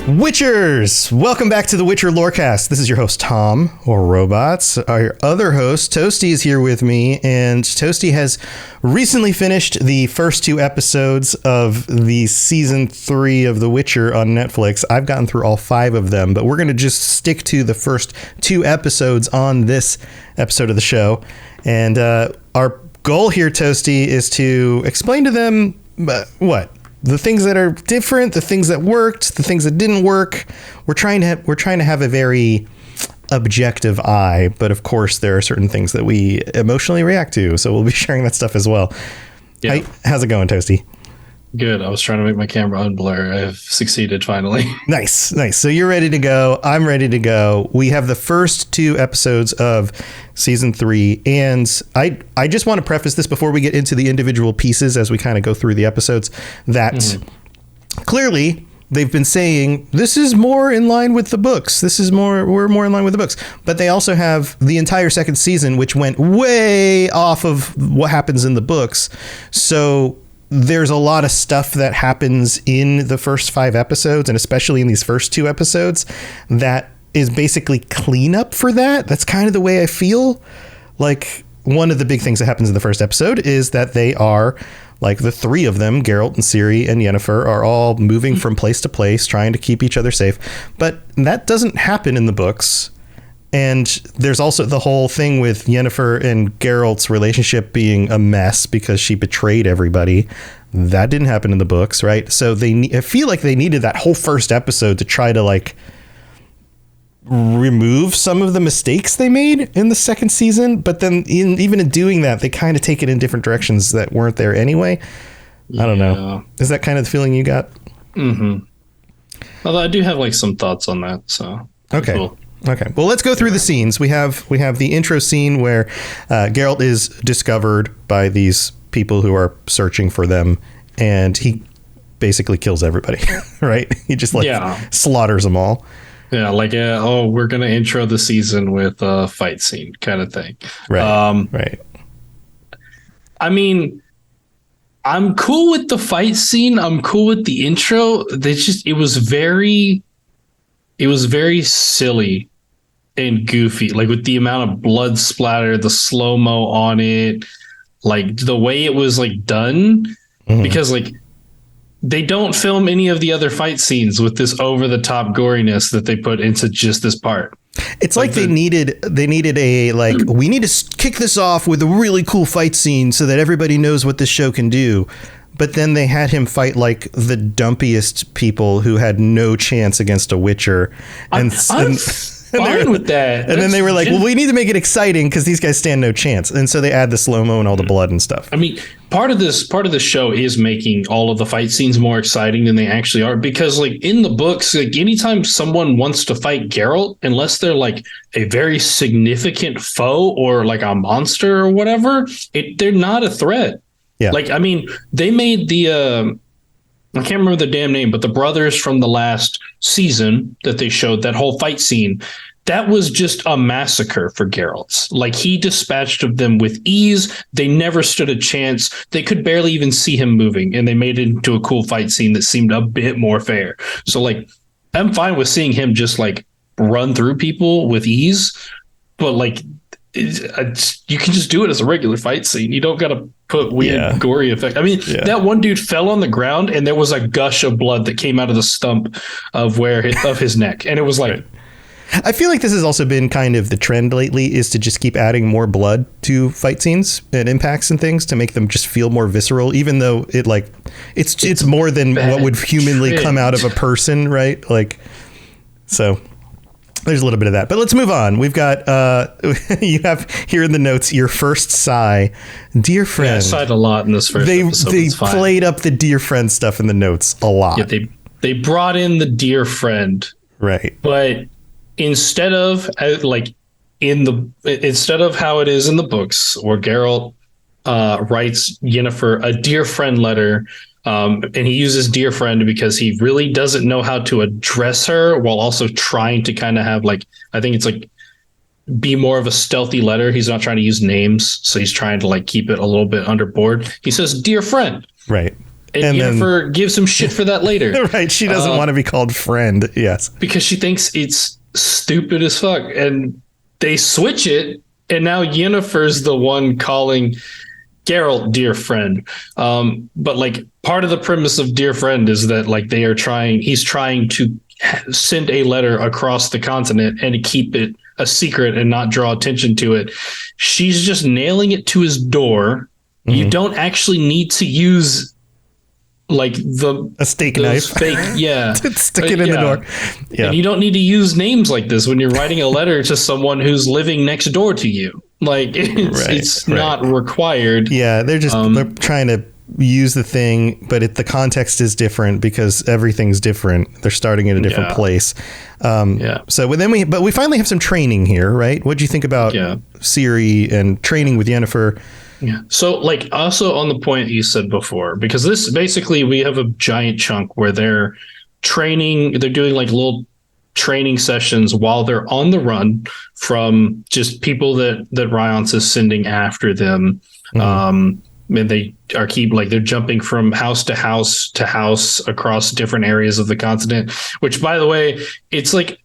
Witchers! Welcome back to the Witcher Lorecast. This is your host, Tom, or Robots. Our other host, Toasty, is here with me, and Toasty has recently finished the first 2 episodes of the season 3 of The Witcher on Netflix. I've gotten through all 5 of them, but we're going to just stick to the first 2 episodes on this episode of the show. And our goal here, Toasty, is to explain to them the things that are different, the things that worked, the things that didn't work. We're trying to have a very objective eye, but of course there are certain things that we emotionally react to. So we'll be sharing that stuff as well. Yeah. How's it going, Toasty? Good. I was trying to make my camera unblur. I've succeeded finally. Nice. So you're ready to go. I'm ready to go. We have the first 2 episodes of season 3. And I just want to preface this before we get into the individual pieces as we kind of go through the episodes that clearly they've been saying this is more in line with the books. We're more in line with the books. But they also have the entire second season, which went way off of what happens in the books. So there's a lot of stuff that happens in the first 5 episodes, and especially in these first 2 episodes, that is basically cleanup for that. That's kind of the way I feel. Like, one of the big things that happens in the first episode is that they are, like, the 3 of them, Geralt and Ciri and Yennefer, are all moving from place to place, trying to keep each other safe. But that doesn't happen in the books. And there's also the whole thing with Yennefer and Geralt's relationship being a mess because she betrayed everybody. That didn't happen in the books, right? So I feel like they needed that whole first episode to try to, like, remove some of the mistakes they made in the second season. But then even in doing that, they kind of take it in different directions that weren't there anyway. Yeah. I don't know. Is that kind of the feeling you got? Mm-hmm. Although I do have, like, some thoughts on that. So okay. Cool. Okay, well, let's go through the scenes. We have the intro scene where Geralt is discovered by these people who are searching for them, and he basically kills everybody, right? He just slaughters them all. Yeah, like, we're going to intro the season with a fight scene kind of thing. Right, right. I mean, I'm cool with the fight scene. I'm cool with the intro. It was very silly and goofy, like with the amount of blood splatter, the slow-mo on it, like the way it was like done, because like they don't film any of the other fight scenes with this over-the-top goriness that they put into just this part. It's like they needed a, like, we need to kick this off with a really cool fight scene so that everybody knows what this show can do. But then they had him fight like the dumpiest people who had no chance against a Witcher. I'm fine with that. And then they were like, well, we need to make it exciting because these guys stand no chance. And so they add the slow-mo and all the blood and stuff. I mean, part of the show is making all of the fight scenes more exciting than they actually are. Because like in the books, like anytime someone wants to fight Geralt, unless they're like a very significant foe or like a monster or whatever, they're not a threat. Yeah. Like, I mean, they made I can't remember the damn name, but the brothers from the last season that they showed, that whole fight scene, that was just a massacre for Geralt. Like, he dispatched of them with ease. They never stood a chance. They could barely even see him moving, and they made it into a cool fight scene that seemed a bit more fair. So, like, I'm fine with seeing him just, like, run through people with ease, but, like, you can just do it as a regular fight scene. You don't got to put weird gory effect. I mean, that one dude fell on the ground and there was a gush of blood that came out of the stump of his neck. And it was like, right. I feel like this has also been kind of the trend lately, is to just keep adding more blood to fight scenes and impacts and things to make them just feel more visceral, even though it's more than what would humanly come out of a person. Right. Like, so there's a little bit of that, but let's move on. We've got, you have here in the notes, your first sigh, dear friend. Yeah, I sighed a lot in this first episode. They played up the dear friend stuff in the notes a lot. Yeah, they brought in the dear friend. Right. But instead of instead of how it is in the books, where Geralt writes Yennefer a dear friend letter, and he uses dear friend because he really doesn't know how to address her while also trying to kind of have, like, I think it's like be more of a stealthy letter. He's not trying to use names, so he's trying to like keep it a little bit underboard. He says dear friend. Right. And Yennefer gives him shit for that later. Right. She doesn't want to be called friend. Yes. Because she thinks it's stupid as fuck. And they switch it. And now Yennefer's the one calling Geralt dear friend. But like part of the premise of dear friend is that like he's trying to send a letter across the continent and keep it a secret and not draw attention to it. She's just nailing it to his door. Mm-hmm. You don't actually need to use like a steak knife, fake, stick it in the door. Yeah, and you don't need to use names like this when you're writing a letter to someone who's living next door to you. Like it's not required. Yeah, they're just they're trying to use the thing, but the context is different because everything's different. They're starting at a different place. So then we finally have some training here, right? What do you think about Ciri and training with Yennefer? Yeah. So like also on the point you said before, because this basically we have a giant chunk where they're training, they're doing like little training sessions while they're on the run from just people that Rience is sending after them. Mm-hmm. And they are they're jumping from house to house across different areas of the continent, which by the way, it's like,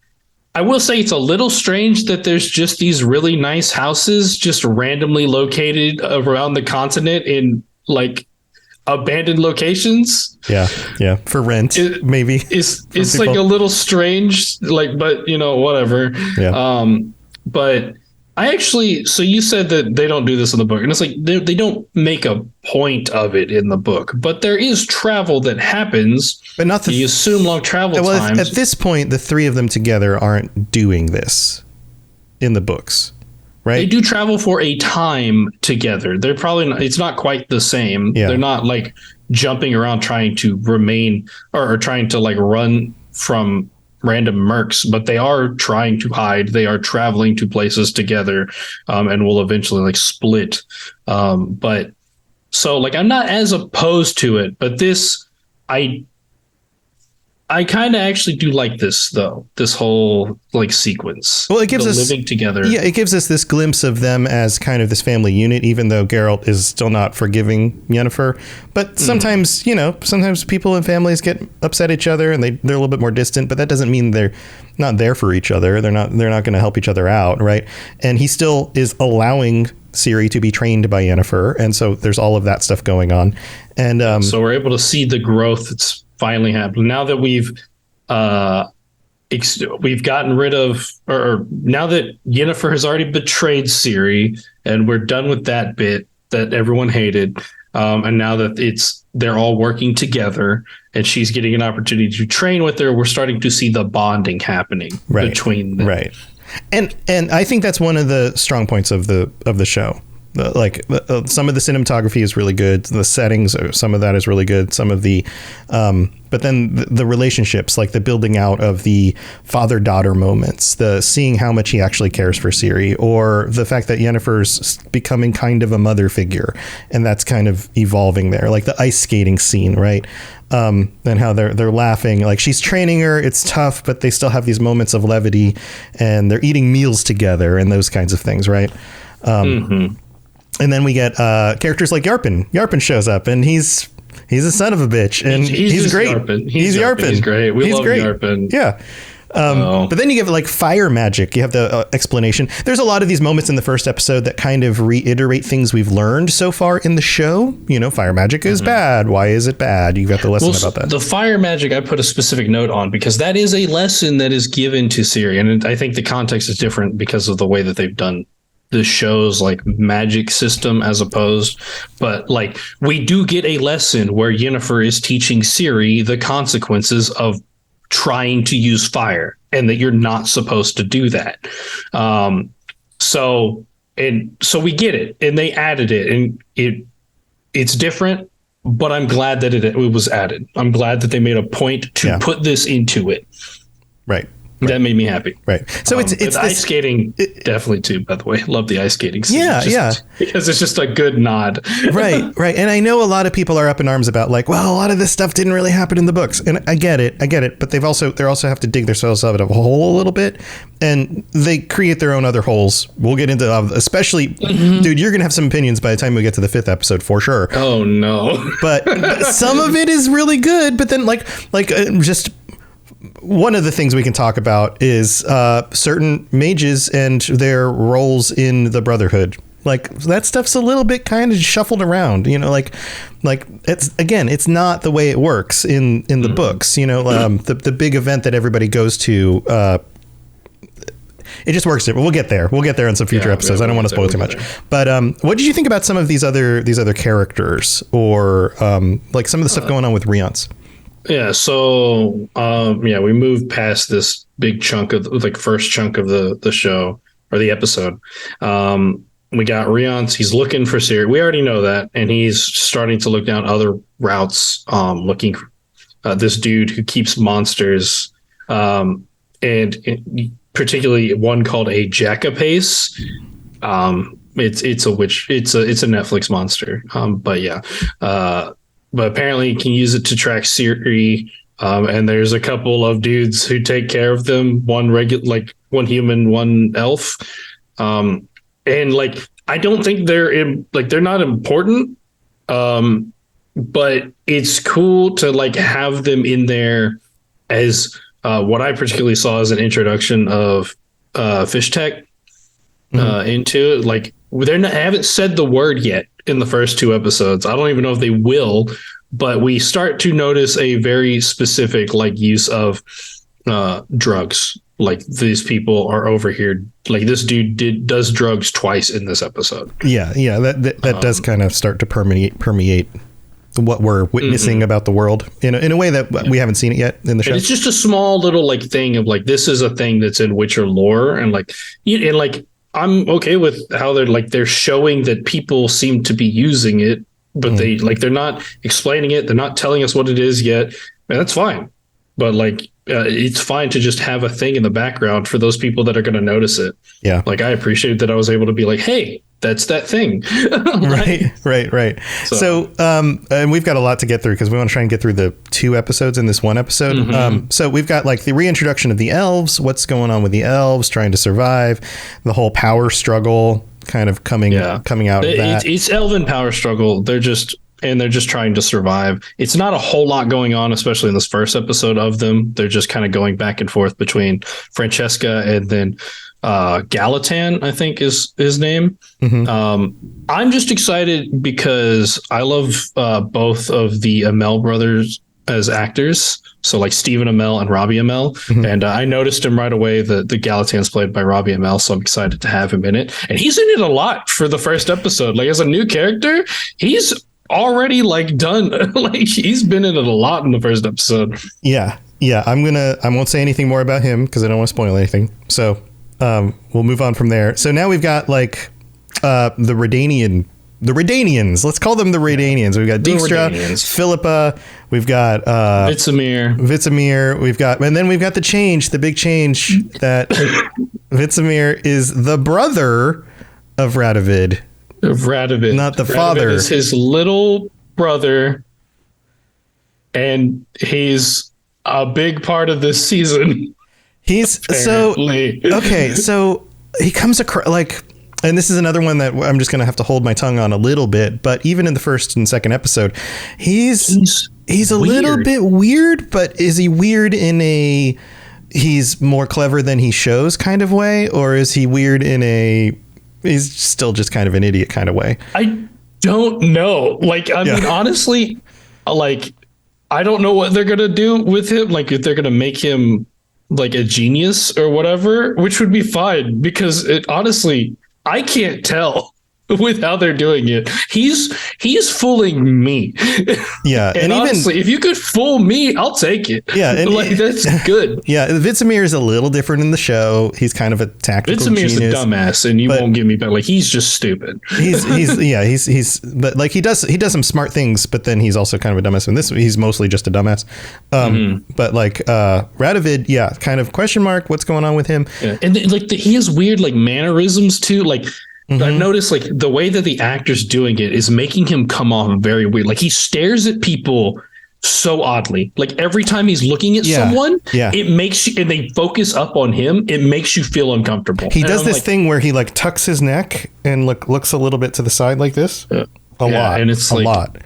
I will say it's a little strange that there's just these really nice houses just randomly located around the continent in like abandoned locations. Yeah. For rent, maybe. It's like a little strange, like, but you know, whatever. Yeah. But I actually, so you said that they don't do this in the book, and it's like they don't make a point of it in the book, but there is travel that happens. But not you assume long travel times. At this point, the three of them together aren't doing this in the books, right? They do travel for a time together. They're probably not, it's not quite the same. Yeah. They're not like jumping around trying to remain or trying to like run from random mercs, but they are trying to hide. They are traveling to places together, and will eventually like split. But so like I'm not as opposed to it, but this I kind of actually do like this though. This whole like sequence. Well, it gives us living together. Yeah, it gives us this glimpse of them as kind of this family unit, even though Geralt is still not forgiving Yennefer. But sometimes, sometimes people and families get upset at each other and they're a little bit more distant. But that doesn't mean they're not there for each other. They're not going to help each other out, right? And he still is allowing Ciri to be trained by Yennefer, and so there's all of that stuff going on. And so we're able to see the growth that's finally happened now that we've gotten rid of, or now that Yennefer has already betrayed Ciri, and we're done with that bit that everyone hated, and now that they're all working together, and she's getting an opportunity to train with her, we're starting to see the bonding happening between them. Right. And I think that's one of the strong points of the show. Some of the cinematography is really good. The settings, some of that is really good. Some of the, but then the relationships, like the building out of the father-daughter moments, the seeing how much he actually cares for Ciri, or the fact that Yennefer's becoming kind of a mother figure, and that's kind of evolving there. Like the ice skating scene, right? And how they're laughing, like she's training her. It's tough, but they still have these moments of levity, and they're eating meals together and those kinds of things, right? And then we get characters like Yarpen. Yarpen shows up, and he's a son of a bitch, and he's great. He's Yarpen. He's great. We love Yarpen. Yeah. But then you give like fire magic. You have the explanation. There's a lot of these moments in the first episode that kind of reiterate things we've learned so far in the show. Fire magic is bad. Why is it bad? You got the lesson about that. The fire magic, I put a specific note on because that is a lesson that is given to Ciri, and I think the context is different because of the way that they've done the show's like magic system as opposed, but like we do get a lesson where Yennefer is teaching Ciri the consequences of trying to use fire and that you're not supposed to do that. So we get it, and they added it, and it's different, but I'm glad that it was added. I'm glad that they made a point to put this into it. Right. That made me happy. Right. So it's ice skating definitely too, by the way. Love the ice skating scene. Yeah. Because it's just a good nod. Right. And I know a lot of people are up in arms about like, well, a lot of this stuff didn't really happen in the books. And I get it. But they also have to dig themselves out of a hole a little bit, and they create their own other holes. We'll get into, especially, dude, you're going to have some opinions by the time we get to the 5th episode for sure. Oh no. But some of it is really good. But then just one of the things we can talk about is certain mages and their roles in the Brotherhood. Like that stuff's a little bit kind of shuffled around, like it's not the way it works in the books. The big event that everybody goes to, it just works different. We'll get there. We'll get there in some future episodes. I don't want to spoil too much. But what did you think about some of these other characters, or like some of the stuff going on with Riance? Yeah, so we moved past this big chunk of first chunk of the show or the episode. We got Riance. He's looking for Ciri. We already know that, and he's starting to look down other routes, looking for this dude who keeps monsters, and particularly one called a Jackapace. It's a witch. It's a Netflix monster. But apparently you can use it to track Ciri. And there's a couple of dudes who take care of them. One human, one elf. And I don't think they're not important. But it's cool to have them in there as what I particularly saw as an introduction of fish tech into it. They haven't said the word yet in the first 2 episodes. I don't even know if they will, but we start to notice a very specific use of drugs. Like these people are over here. Like this dude does drugs twice in this episode. Yeah. That does kind of start to permeate what we're witnessing about the world in a way that we haven't seen it yet in the show. And it's just a small little thing of this is a thing that's in Witcher lore, and I'm okay with how they're showing that people seem to be using it, but they're not explaining it. They're not telling us what it is yet. And that's fine. But it's fine to just have a thing in the background for those people that are going to notice it. Yeah. I appreciate that I was able to be hey, that's that thing. Right. So and we've got a lot to get through because we want to try and get through the 2 episodes in this one episode. So we've got the reintroduction of the elves, what's going on with the elves trying to survive, the whole power struggle kind of coming out of that. It's elven power struggle. They're just trying to survive. It's not a whole lot going on, especially in this first episode of them. They're just kind of going back and forth between Francesca and then Galatan, I think is his name. I'm just excited because I love both of the Amell brothers as actors. So Stephen Amell and Robbie Amell. And I noticed him right away. The Galatan's played by Robbie Amell, so I'm excited to have him in it. And he's in it a lot for the first episode. As a new character, he's already done. He's been in it a lot in the first episode. Yeah. I won't say anything more about him because I don't want to spoil anything. So we'll move on from there. So now we've got the Redanians. Let's call them the Redanians. We've got Dijkstra, Philippa. We've got Vizimir. We've got the big change that Vizimir is the brother of Radovid. Not the father. Is his little brother, and he's a big part of this season. He's apparently. So he comes across and this is another one that I'm just going to have to hold my tongue on a little bit. But even in the first and second episode, he's a little bit weird. But is he weird in a he's more clever than he shows kind of way, or is he weird in a he's still just kind of an idiot kind of way? I don't know. Mean, honestly, I don't know what they're going to do with him. If they're going to make him a genius or whatever, which would be fine because honestly, I can't tell. with how they're doing it. He's fooling me. Yeah, and honestly, if you could fool me, I'll take it. Yeah, and like that's good. Yeah, Vizimir is a little different in the show. He's kind of a tactical Vizimir's genius. a dumbass, and you won't give me back. Like he's just stupid. he's but like he does some smart things, but then he's also kind of a dumbass. And this he's mostly just a dumbass. But like Radovid, yeah, kind of question mark. What's going on with him? Yeah. And he has weird like mannerisms too. Like I've noticed like the way that the actor's doing it is making him come off very weird. Like he stares at people so oddly. Like every time he's looking at someone, it makes you, and they focus up on him, it makes you feel uncomfortable. He does this thing where he like tucks his neck and looks a little bit to the side like this. A lot. And it's a lot.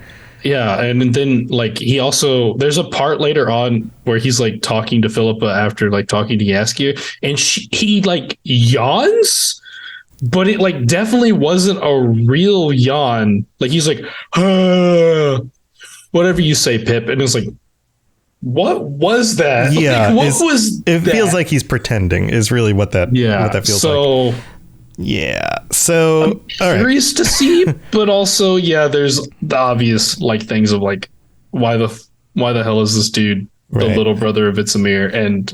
Yeah, and then like he also there's a part later on where he's like talking to Philippa after like talking to Jaskier, and he like yawns, but it like definitely wasn't a real yawn. Like he's like, whatever you say, Pip, and it's like, what was that? Yeah, like, it feels like he's pretending. Is really what that feels like. Yeah. So I'm curious to see, but also, there's the obvious like things of like why the hell is this dude the little brother of Vizimir, and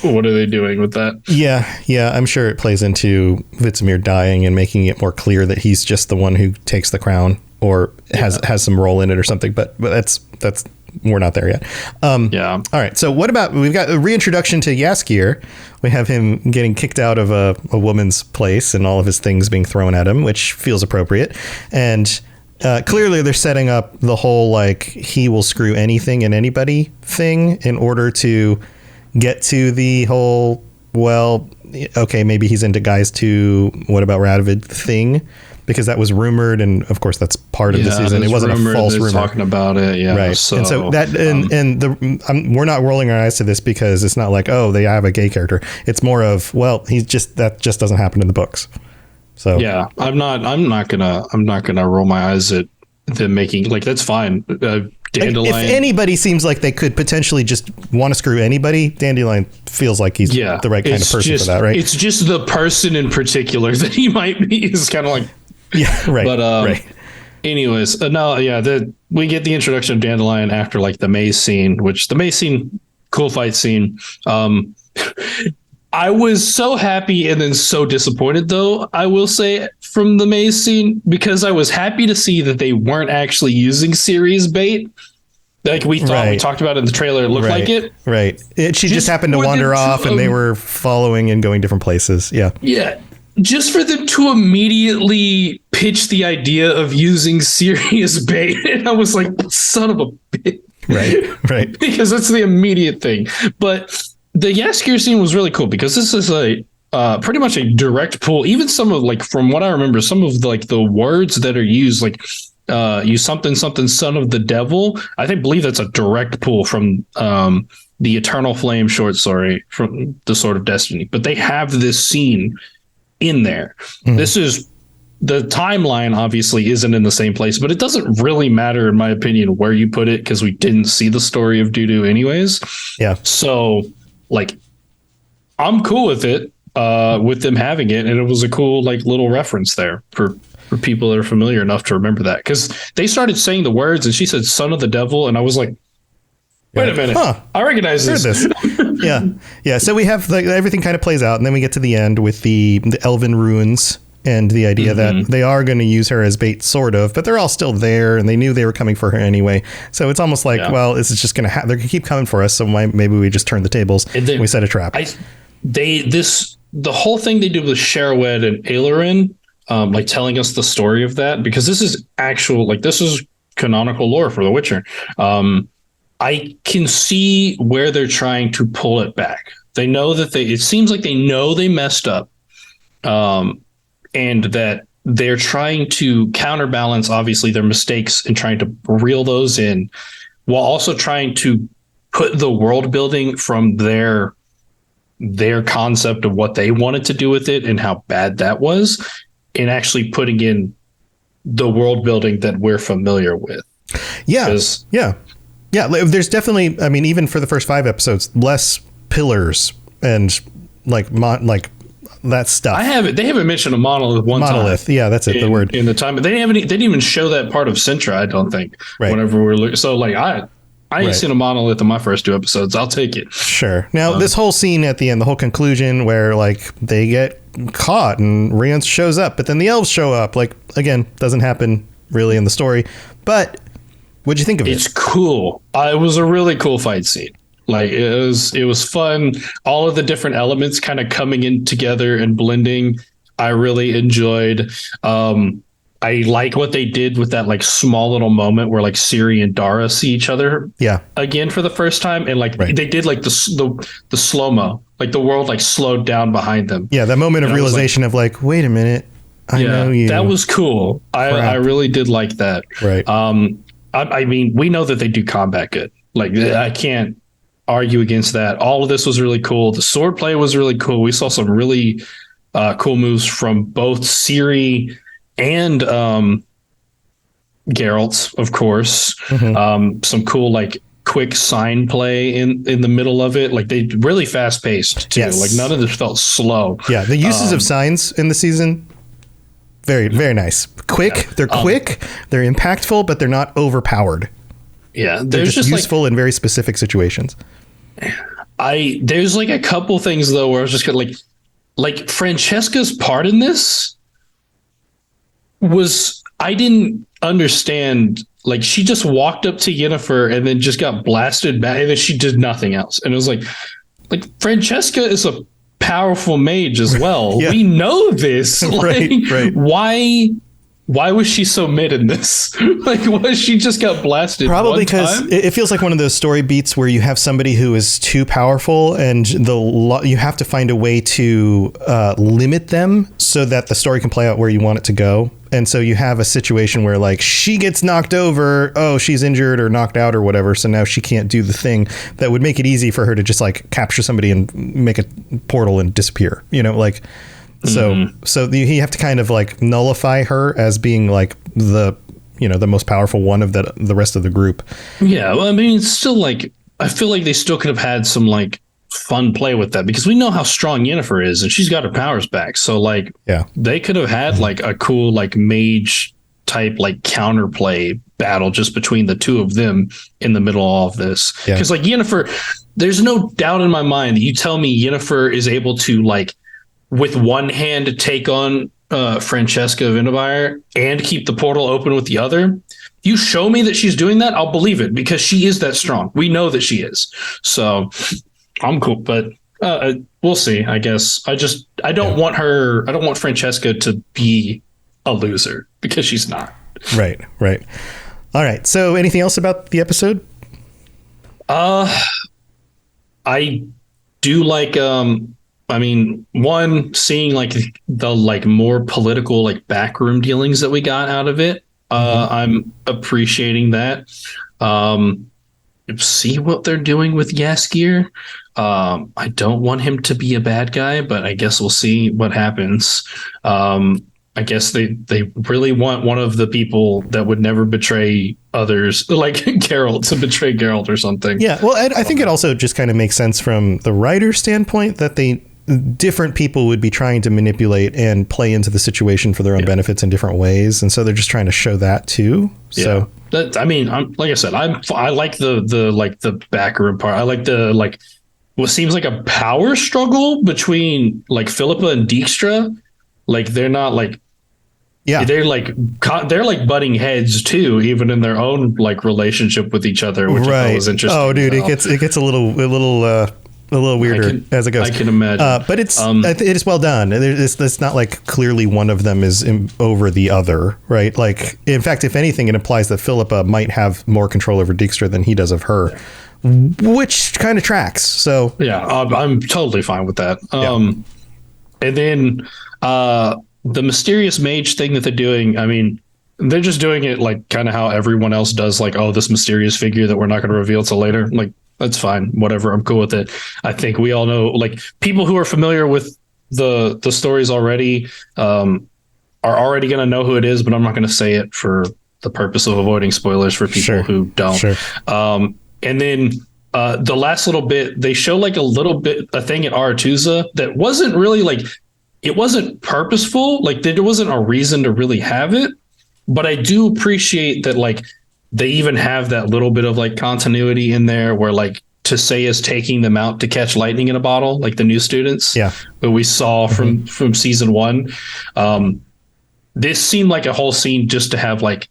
what are they doing with that? Yeah, I'm sure it plays into Vizimir dying and making it more clear that he's just the one who takes the crown or has some role in it or something. But that's we're not there yet. All right. So what about, we've got a reintroduction to Jaskier. We have him getting kicked out of a woman's place and all of his things being thrown at him, which feels appropriate. And clearly they're setting up the whole, like, he will screw anything and anybody thing in order to get to the whole, well, okay, maybe he's into guys too. What about Radovid thing? Because that was rumored, and of course that's part of the season. It wasn't a false rumor. Talking about it, right? So, and so that, we're not rolling our eyes to this because it's not like, oh, they have a gay character. It's more of, well, that just doesn't happen in the books. So yeah, I'm not gonna roll my eyes at them making, like, that's fine. Dandelion, if anybody seems like they could potentially just want to screw anybody, Dandelion feels like he's the right kind of person for that, right? It's just the person in particular that he might be is kind of like. Yeah, right. But anyways, we get the introduction of Dandelion after like the maze scene, cool fight scene. I was so happy and then so disappointed, though, I will say, from the maze scene, because I was happy to see that they weren't actually using Ciri's bait. Like we thought, we talked about it in the trailer, it looked like it. Right. She just happened to wander off and they were following and going different places. Yeah. Yeah. Just for them to immediately pitch the idea of using Ciri as bait. And I was like, son of a bitch. Right. Because that's the immediate thing. But the Jaskier scene was really cool because this is pretty much a direct pull. Even some of, like, from what I remember, some of the words that are used, like you something, son of the devil. I believe that's a direct pull from the Eternal Flame short story from the Sword of Destiny. But they have this scene in there. This is the timeline obviously isn't in the same place, but it doesn't really matter in my opinion where you put it because we didn't see the story of Dudu anyways. Yeah. So like I'm cool with it, with them having it, and it was a cool like little reference there for people that are familiar enough to remember that, because they started saying the words and she said son of the devil and I was like, wait a minute. I recognize this. Yeah. So we have everything kind of plays out, and then we get to the end with the Elven ruins and the idea that they are going to use her as bait, sort of, but they're all still there, and they knew they were coming for her anyway. So it's almost like, well, this is just going to they're going to keep coming for us. So maybe we just turn the tables and we set a trap. The whole thing they did with Sherwed and Ailerin, like telling us the story of that, because this is this is canonical lore for The Witcher. I can see where they're trying to pull it back. They know that it seems like they know they messed up, and that they're trying to counterbalance, obviously, their mistakes and trying to reel those in, while also trying to put the world building from their concept of what they wanted to do with it and how bad that was, and actually putting in the world building that we're familiar with. Yeah. Yeah, there's definitely, I mean, even for the first 5 episodes, less pillars and like that stuff. They haven't mentioned a monolith one Monolith. time. Yeah, that's it. The word in the time. They didn't even show that part of Sintra, I don't think. Right. Whenever we're looking. So like I ain't seen a monolith in my first 2 episodes. I'll take it. Sure. Now this whole scene at the end, the whole conclusion where like they get caught and Rience shows up, but then the elves show up. Like again, doesn't happen really in the story. But what'd you think of it? It's cool. It was a really cool fight scene. Like it was fun. All of the different elements kind of coming in together and blending. I really enjoyed. I like what they did with that like small little moment where like Ciri and Dara see each other again for the first time, and like they did like the slow-mo, like the world like slowed down behind them. Yeah, that moment of realization of like, wait a minute, I know you. That was cool. I really did like that. Right. I mean, we know that they do combat good. Like I can't argue against that. All of this was really cool. The sword play was really cool. We saw some really cool moves from both Ciri and Geralt, of course. Mm-hmm. Some cool like quick sign play in the middle of it. Like they really fast paced too. Yes. Like none of this felt slow. Yeah, the uses of signs in the season, very, very nice. Quick. Yeah. They're quick. They're impactful, but they're not overpowered. Yeah, they're just useful in very specific situations. There's like a couple things though where I was just gonna like Francesca's part in this was, I didn't understand. Like she just walked up to Yennefer and then just got blasted back, and then she did nothing else. And it was like Francesca is a powerful mage as well. Yeah. We know this. Like, right. Why was she so mid in this? Like, was she just got blasted? Probably because it feels like one of those story beats where you have somebody who is too powerful, and you have to find a way to limit them so that the story can play out where you want it to go. And so you have a situation where like she gets knocked over, she's injured or knocked out or whatever, so now she can't do the thing that would make it easy for her to just like capture somebody and make a portal and disappear. You know, like. So you have to kind of like nullify her as being like the most powerful one of the rest of the group. Yeah, well, I mean, it's still like I feel like they still could have had some like fun play with that, because we know how strong Yennefer is and she's got her powers back. So like, they could have had like a cool like mage type like counterplay battle just between the two of them in the middle of all of this. Because like Yennefer, there's no doubt in my mind that you tell me Yennefer is able to like, with one hand take on Francesca Vinnemeyer and keep the portal open with the other. You show me that she's doing that, I'll believe it, because she is that strong. We know that she is. So I'm cool, but we'll see, I guess. I don't want Francesca to be a loser, because she's not. Right. All right. So anything else about the episode? I do like I mean, one, seeing like the like more political like backroom dealings that we got out of it. I'm appreciating that. See what they're doing with Jaskier. I don't want him to be a bad guy, but I guess we'll see what happens. I guess they really want one of the people that would never betray others, like Geralt, to betray Geralt or something. Yeah, well, I think it also just kind of makes sense from the writer's standpoint that different people would be trying to manipulate and play into the situation for their own benefits in different ways, and so they're just trying to show that too. So I mean, like I said, I like the like the backroom part. I like the like what seems like a power struggle between like Philippa and Dijkstra. Like they're not like. Yeah, they're like butting heads too, even in their own like relationship with each other, which I thought was interesting. Oh, dude, it gets a little weirder as it goes. I can imagine, but it is well done. It's not like clearly one of them is over the other, right? Like, in fact, if anything, it implies that Philippa might have more control over Dijkstra than he does of her, which kind of tracks. So yeah, I'm totally fine with that. And then the mysterious mage thing that they're doing, I mean, they're just doing it like kind of how everyone else does, like, this mysterious figure that we're not going to reveal till later. Like, that's fine. Whatever. I'm cool with it. I think we all know, like, people who are familiar with the stories already are already going to know who it is, but I'm not going to say it for the purpose of avoiding spoilers for people who don't. Sure. And then the last little bit, they show like a thing at Aretuza that wasn't really like it wasn't purposeful. Like there wasn't a reason to really have it, but I do appreciate that like they even have that little bit of like continuity in there where like Tissaia is taking them out to catch lightning in a bottle, like the new students. Yeah. That we saw from season 1. This seemed like a whole scene just to have like,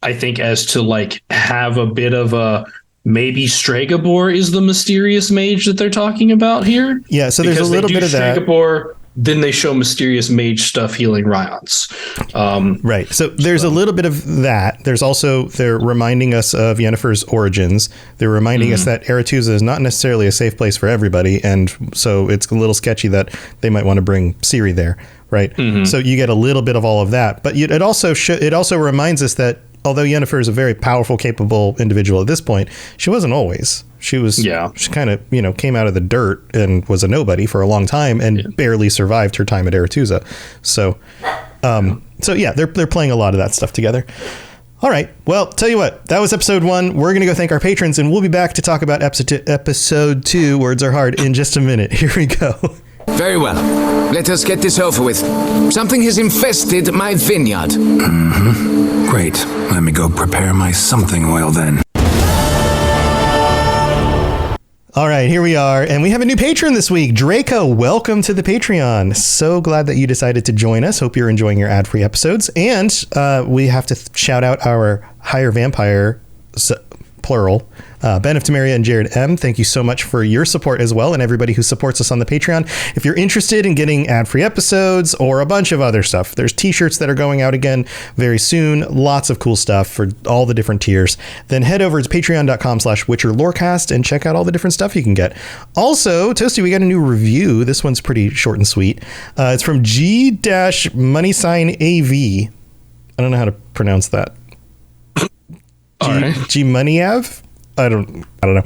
I think as to like have a bit of a maybe Stregobor is the mysterious mage that they're talking about here. Yeah. So there's a little bit of that. Stregobor, then they show mysterious mage stuff healing Ryans. Right. So there's a little bit of that. There's also, they're reminding us of Yennefer's origins. They're reminding us that Aretuza is not necessarily a safe place for everybody. And so it's a little sketchy that they might want to bring Ciri there. Right. So you get a little bit of all of that. But it also reminds us that although Yennefer is a very powerful, capable individual at this point, she wasn't always. She kind of, came out of the dirt and was a nobody for a long time and barely survived her time at Aretuza. So they're playing a lot of that stuff together. All right. Well, tell you what, that was episode 1. We're going to go thank our patrons and we'll be back to talk about episode 2. Words are hard in just a minute. Here we go. Very well. Let us get this over with. Something has infested my vineyard. Great. Let me go prepare my something oil then. All right, here we are. And we have a new patron this week. Draco, welcome to the Patreon. So glad that you decided to join us. Hope you're enjoying your ad-free episodes. And we have to shout out our Higher Vampire, plural, Ben of Temeria and Jared M. Thank you so much for your support as well, and everybody who supports us on the Patreon. If you're interested in getting ad-free episodes or a bunch of other stuff, there's t-shirts that are going out again very soon. Lots of cool stuff for all the different tiers. Then head over to patreon.com/WitcherLorecast and check out all the different stuff you can get. Also, Toasty, we got a new review. This one's pretty short and sweet. It's from G-MoneySignAV. I don't know how to pronounce that. G Moneyav? I don't know.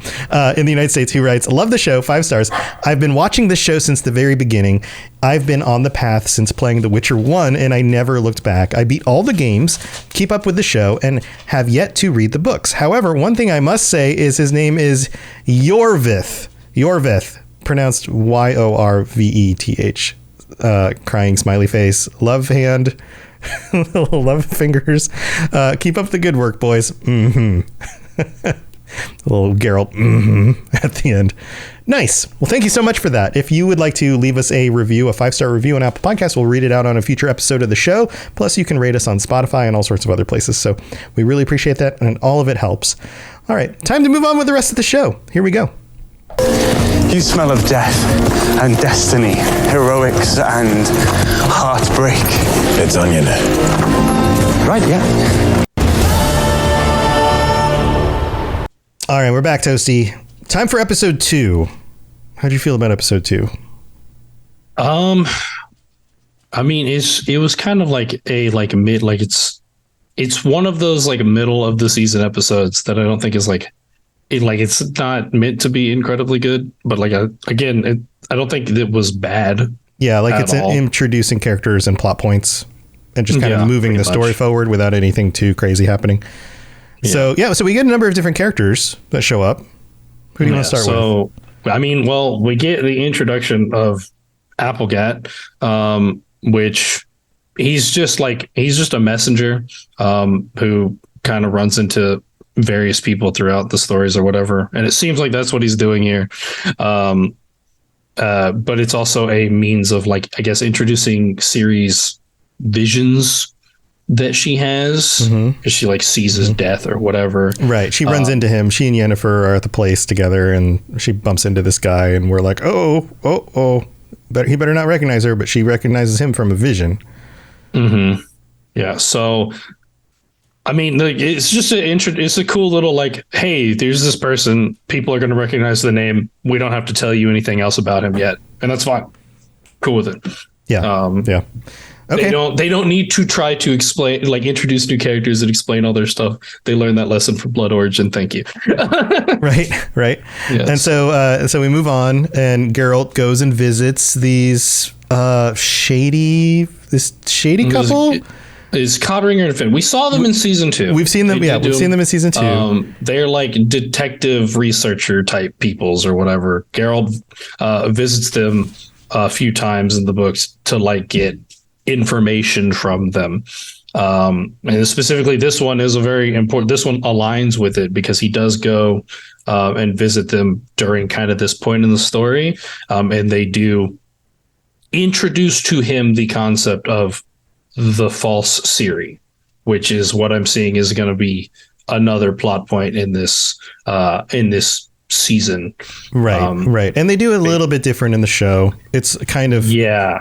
In the United States, who writes, love the show, 5 stars. I've been watching this show since the very beginning. I've been on the path since playing The Witcher 1, and I never looked back. I beat all the games, keep up with the show, and have yet to read the books. However, one thing I must say is his name is Yorvith. Yorvith, pronounced Yorveth. Crying smiley face. Love hand. Love fingers. Keep up the good work, boys. A little Geralt at the end. Nice. Well, thank you so much for that. If you would like to leave us a review, a 5-star review on Apple Podcasts, we'll read it out on a future episode of the show. Plus, you can rate us on Spotify and all sorts of other places. So we really appreciate that, and all of it helps. All right, time to move on with the rest of the show. Here we go. You smell of death and destiny, heroics and heartbreak. It's onion. Right, yeah. All right, we're back, Toasty. Time for episode 2. How'd you feel about episode 2? I mean, it was kind of like it's one of those like middle of the season episodes that I don't think is it's not meant to be incredibly good, but I don't think it was bad. Yeah, like it's introducing characters and plot points and just kind of moving the story forward without anything too crazy happening. Yeah. So we get a number of different characters that show up. Who do you want to start with? I mean, well, we get the introduction of Applegat, which he's just a messenger who kind of runs into various people throughout the stories or whatever. And it seems like that's what he's doing here. But it's also a means of introducing Ciri's visions that she has. She sees his death or whatever. Right. She runs into him. She and Yennefer are at the place together and she bumps into this guy and we're like, oh, but he better not recognize her, but she recognizes him from a vision. Yeah. So, I mean, it's just it's a cool little hey, there's this person. People are going to recognize the name. We don't have to tell you anything else about him yet, and that's fine. Cool with it. Yeah. Yeah. Okay. They don't need to try to explain, introduce new characters that explain all their stuff. They learned that lesson from Blood Origin. Thank you. Right. Yes. And so we move on, and Geralt goes and visits these shady couple. Is Codringer and Finn. We saw them in season 2. We've seen them. We've seen them in season 2. They're detective researcher type peoples or whatever. Geralt visits them a few times in the books to like get information from them. And specifically this one is a very important, this one aligns with it because he does go and visit them during kind of this point in the story. And they do introduce to him the concept of the false Ciri, which is what I'm seeing is going to be another plot point in this season. Right. And they do a little bit different in the show. It's kind of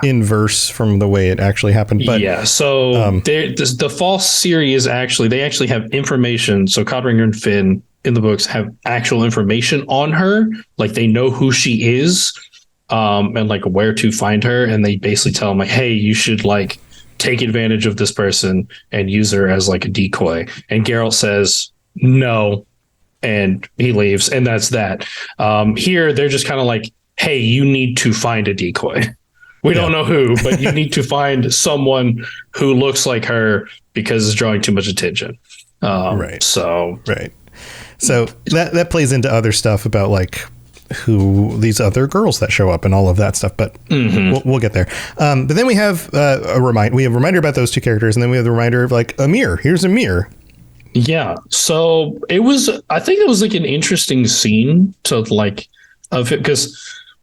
inverse from the way it actually happened. But so the false Ciri is they actually have information. So Codringer and Finn in the books have actual information on her. Like they know who she is and like where to find her. And they basically tell them like, hey, you should like take advantage of this person and use her as like a decoy. And Geralt says no. And he leaves, and that's that. Here, they're just kind of like, hey, you need to find a decoy. We don't know who, but you need to find someone who looks like her because it's drawing too much attention. So that plays into other stuff about like who these other girls that show up and all of that stuff. But we'll get there. But then we have a reminder about those two characters, and then we have the reminder of like Amir. Here's Amir. Yeah. So I think it was like an interesting scene to like of it because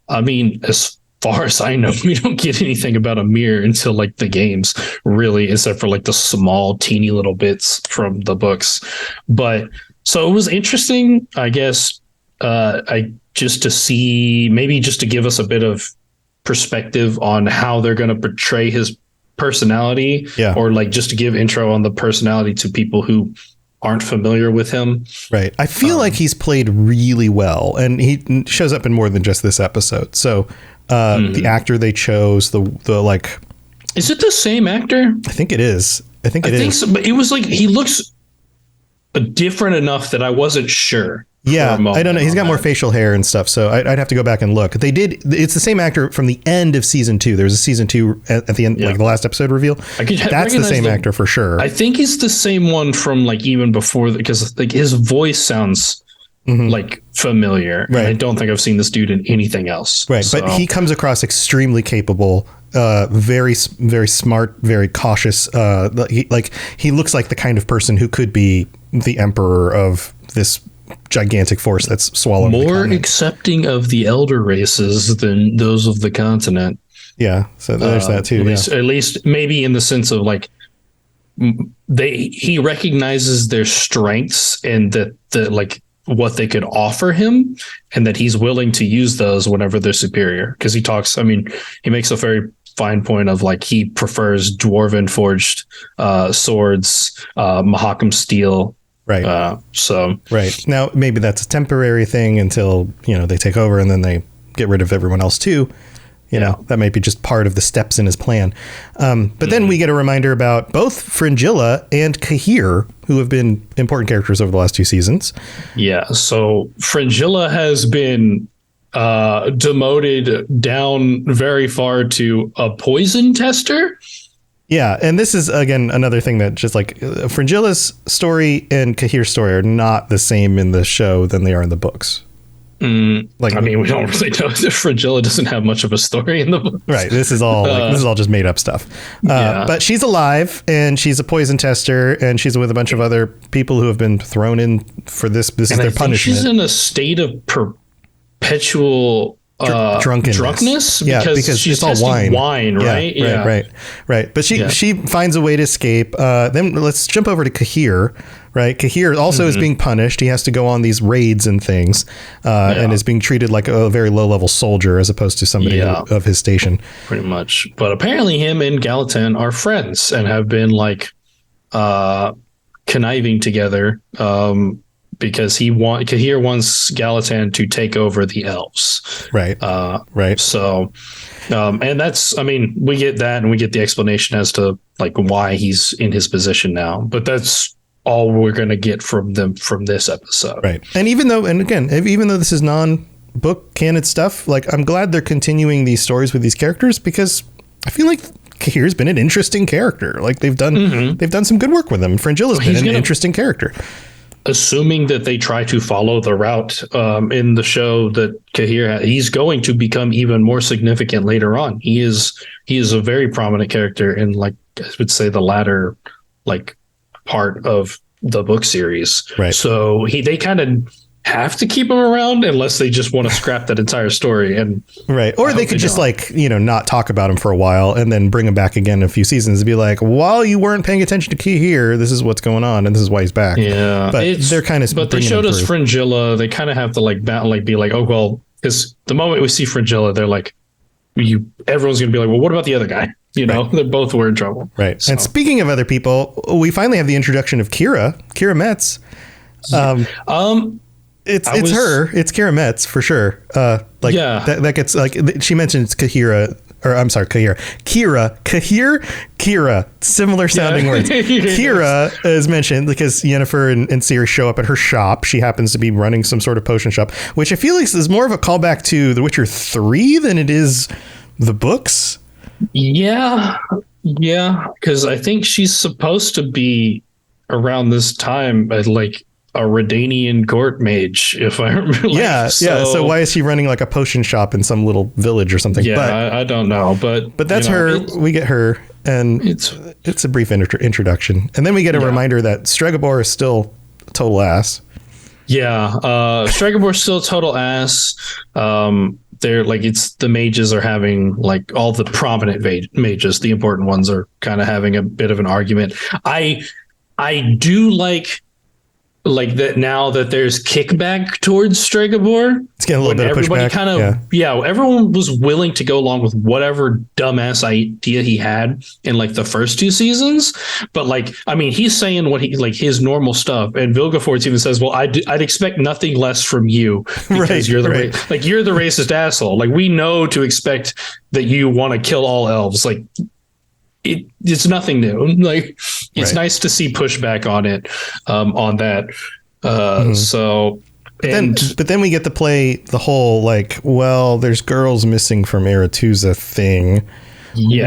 I mean, as far as I know, we don't get anything about Amir until like the games really, except for like the small teeny little bits from the books. But so it was interesting, I guess, just to see, maybe just to give us a bit of perspective on how they're going to portray his personality or like just to give intro on the personality to people who aren't familiar with him. Right. I feel like he's played really well, and he shows up in more than just this episode. So the actor they chose, the like, is it the same actor? I think it is. I think so, but it was like he looks different enough that I wasn't sure. Yeah, I don't know. He's got more facial hair and stuff, so I'd have to go back and look. It's the same actor from the end of season 2. There's a season 2 at the end, like the last episode reveal. That's the same actor for sure. I think he's the same one from like even before, because like his voice sounds like familiar. Right. I don't think I've seen this dude in anything else. Right, so. But he comes across extremely capable, very, very smart, very cautious. He looks like the kind of person who could be the emperor of this gigantic force that's swallowed more accepting of the elder races than those of the continent. Yeah, so there's that too. At least maybe in the sense of like he recognizes their strengths and that like what they could offer him, and that he's willing to use those whenever they're superior. Because he makes a very fine point of like he prefers dwarven forged swords, Mahakam steel. Right. Right. Now, maybe that's a temporary thing until, they take over and then they get rid of everyone else too. You know, that might be just part of the steps in his plan. But then we get a reminder about both Fringilla and Cahir, who have been important characters over the last 2 seasons. Yeah. So Fringilla has been demoted down very far to a poison tester. Yeah, and this is, again, another thing that just like Fringilla's story and Cahir's story are not the same in the show than they are in the books. We don't really know. Fringilla doesn't have much of a story in the book. Right. This is all just made up stuff. But she's alive, and she's a poison tester, and she's with a bunch of other people who have been thrown in for this. This is their punishment. She's in a state of perpetual drunkenness because she's all wine, right? Right. But she finds a way to escape. Then let's jump over to Cahir. Right, Cahir also is being punished. He has to go on these raids and things, and is being treated like a very low-level soldier as opposed to somebody of his station. Pretty much. But apparently, him and Gallatin are friends and have been like conniving together. Because Cahir wants Gallatin to take over the elves. Right. Right. So, and that's, we get that, and we get the explanation as to like why he's in his position now. But that's all we're going to get from them from this episode. Right. And even though this is non-book canon stuff, like I'm glad they're continuing these stories with these characters, because I feel like Cahir's been an interesting character. Like they've done some good work with him. Fringilla's been an interesting character. assuming that they try to follow the route in the show that Kahir, he's going to become even more significant later on. He is a very prominent character in, like, I would say, the latter like part of the book series. Right. So they kind of have to keep him around unless they just want to scrap that entire story. And right. Or they could just like, not talk about him for a while and then bring him back again in a few seasons and be like, while you weren't paying attention to Kahir, this is what's going on and this is why he's back. Yeah. But they're kind of, but they showed us Fringilla. They kind of have to be like, oh, well, because the moment we see Fringilla, they're like, everyone's going to be like, well, what about the other guy? Right. They both were in trouble. Right. So. And speaking of other people, we finally have the introduction of Kira Metz. It's her. It's Kira Metz for sure. That gets like she mentioned it's Kahira, or I'm sorry, Kahira. Kira. Similar sounding words. Kira is mentioned because Yennefer and Ciri show up at her shop. She happens to be running some sort of potion shop, which I feel like is more of a callback to The Witcher 3 than it is the books. Yeah, because I think she's supposed to be around this time at like a Redanian court mage, if I remember. So why is she running like a potion shop in some little village or something? Yeah, I don't know, but that's her. We get her, and it's a brief introduction, and then we get a reminder that Stregobor is still total ass. Yeah, Stregobor's still total ass. They're like, it's the mages are having, like, all the prominent mages, the important ones are kind of having a bit of an argument. I do like that now that there's kickback towards Stregobor. It's getting a little bit of pushback. Everyone was willing to go along with whatever dumbass idea he had in like the first two seasons. But like, I mean, he's saying what he like his normal stuff, and Vilgefortz even says, "Well, I'd expect nothing less from you because you're the you're the racist asshole. Like, we know to expect that you want to kill all elves. Like." It's nothing new. Like, it's nice to see pushback on it, on that. So, but then we get to play the whole like, well, there's girls missing from Aretuza thing,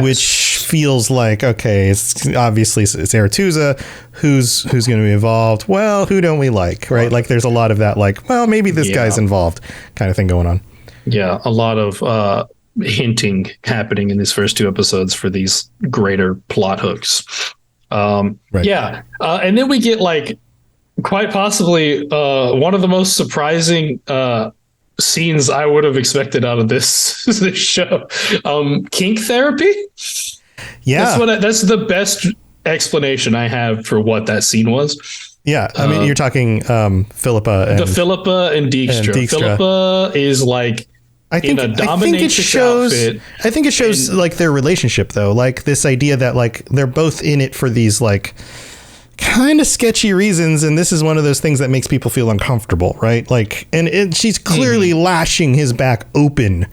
which feels like, okay, it's obviously it's Aretuza. Who's going to be involved? Well, who don't we like? Right? Like, there's a lot of that. Like, well, maybe this guy's involved, kind of thing going on. Yeah, a lot of hinting happening in these first two episodes for these greater plot hooks. And then we get like quite possibly one of the most surprising scenes I would have expected out of this show. Kink therapy. Yeah, that's the best explanation I have for what that scene was. Yeah, I mean, you're talking Philippa and Dijkstra. Philippa is like, I think it shows like their relationship, though, like this idea that like they're both in it for these like kind of sketchy reasons, and this is one of those things that makes people feel uncomfortable, right? Like, and she's clearly lashing his back open.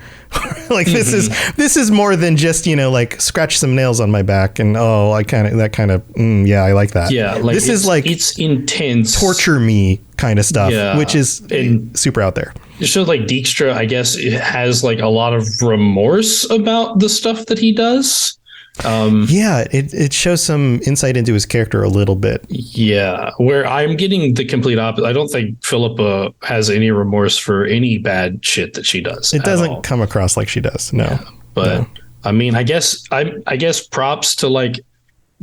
Like, this is more than just, like, scratch some nails on my back and I like that. Yeah, like this is like, it's intense, torture me kind of stuff, which is super out there. It shows like Dijkstra, I guess, it has like a lot of remorse about the stuff that he does. It shows some insight into his character a little bit. Yeah, where I'm getting the complete opposite. I don't think Philippa has any remorse for any bad shit that she does. It doesn't come across like she does. No, yeah, but no. I mean, I guess props to like